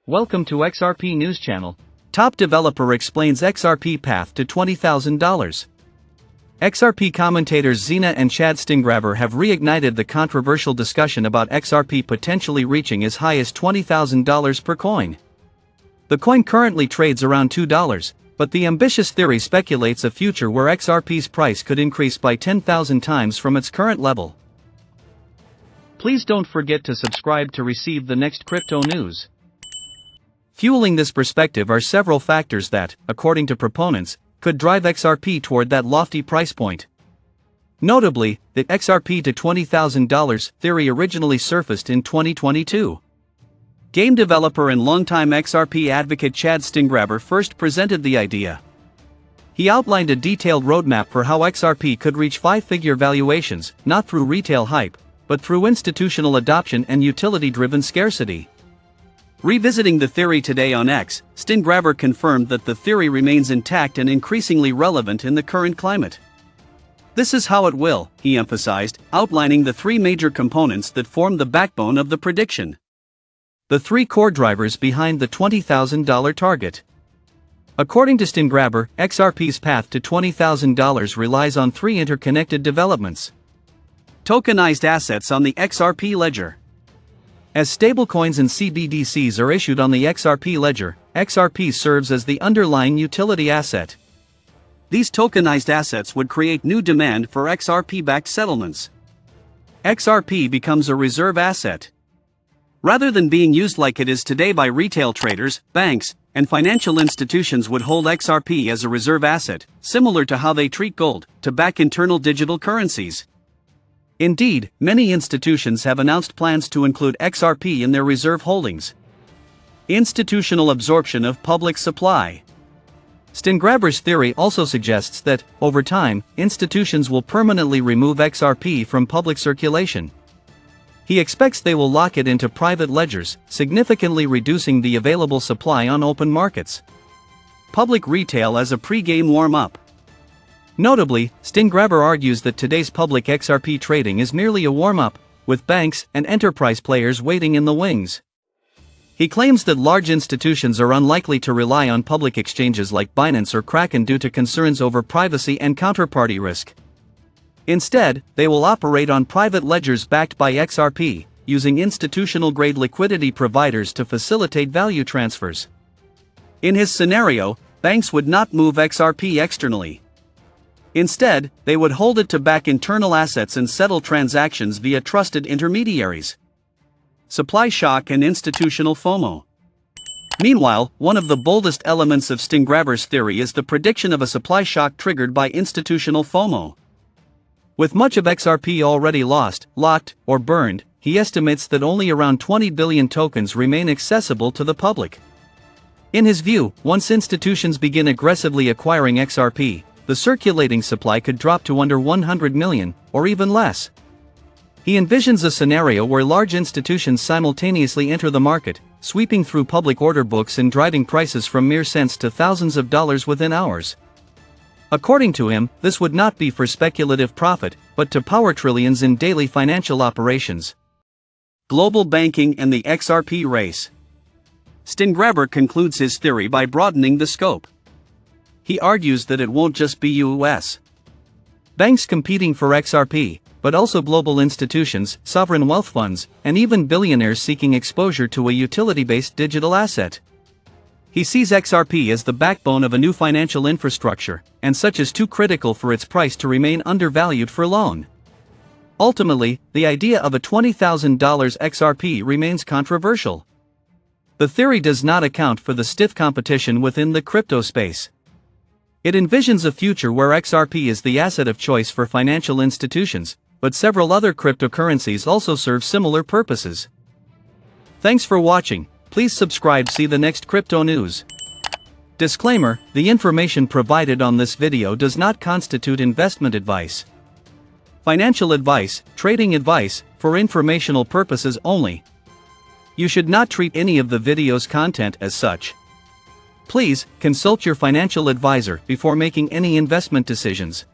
Welcome to XRP News Channel. Top developer explains XRP path to $20,000. XRP commentators Xena and Chad Steingraber have reignited the controversial discussion about XRP potentially reaching as high as $20,000 per coin. The coin currently trades around $2, but the ambitious theory speculates a future where XRP's price could increase by 10,000 times from its current level. Please don't forget to subscribe to receive the next crypto news. Fueling this perspective are several factors that, according to proponents, could drive XRP toward that lofty price point. Notably, the XRP to $20,000 theory originally surfaced in 2022. Game developer and longtime XRP advocate Chad Steingraber first presented the idea. He outlined a detailed roadmap for how XRP could reach five-figure valuations, not through retail hype, but through institutional adoption and utility-driven scarcity. Revisiting the theory today on X, Steingraber confirmed that the theory remains intact and increasingly relevant in the current climate. This is how it will, he emphasized, outlining the three major components that form the backbone of the prediction. The three core drivers behind the $20,000 target. According to Steingraber, XRP's path to $20,000 relies on three interconnected developments. Tokenized assets on the XRP ledger. As stablecoins and CBDCs are issued on the XRP ledger, XRP serves as the underlying utility asset. These tokenized assets would create new demand for XRP-backed settlements. XRP becomes a reserve asset. Rather than being used like it is today by retail traders, banks, and financial institutions would hold XRP as a reserve asset, similar to how they treat gold, to back internal digital currencies. Indeed, many institutions have announced plans to include XRP in their reserve holdings. Institutional absorption of public supply. Steingraber's theory also suggests that, over time, institutions will permanently remove XRP from public circulation. He expects they will lock it into private ledgers, significantly reducing the available supply on open markets. Public retail as a pre-game warm-up. Notably, Steingraber argues that today's public XRP trading is merely a warm-up, with banks and enterprise players waiting in the wings. He claims that large institutions are unlikely to rely on public exchanges like Binance or Kraken due to concerns over privacy and counterparty risk. Instead, they will operate on private ledgers backed by XRP, using institutional-grade liquidity providers to facilitate value transfers. In his scenario, banks would not move XRP externally. Instead, they would hold it to back internal assets and settle transactions via trusted intermediaries. Supply shock and institutional FOMO. Meanwhile, one of the boldest elements of Steingraber's theory is the prediction of a supply shock triggered by institutional FOMO. With much of XRP already lost, locked, or burned, he estimates that only around 20 billion tokens remain accessible to the public. In his view, once institutions begin aggressively acquiring XRP, the circulating supply could drop to under 100 million, or even less. He envisions a scenario where large institutions simultaneously enter the market, sweeping through public order books and driving prices from mere cents to thousands of dollars within hours. According to him, this would not be for speculative profit, but to power trillions in daily financial operations. Global banking and the XRP race. Steingraber concludes his theory by broadening the scope. He argues that it won't just be U.S. banks competing for XRP, but also global institutions, sovereign wealth funds, and even billionaires seeking exposure to a utility-based digital asset. He sees XRP as the backbone of a new financial infrastructure, and such is too critical for its price to remain undervalued for long. Ultimately, the idea of a $20,000 XRP remains controversial. The theory does not account for the stiff competition within the crypto space. It envisions a future where XRP is the asset of choice for financial institutions, but several other cryptocurrencies also serve similar purposes. Thanks for watching. Please subscribe. See the next crypto news. Disclaimer: the information provided on this video does not constitute investment advice. Financial advice, trading advice, for informational purposes only. You should not treat any of the video's content as such. Please consult your financial advisor before making any investment decisions.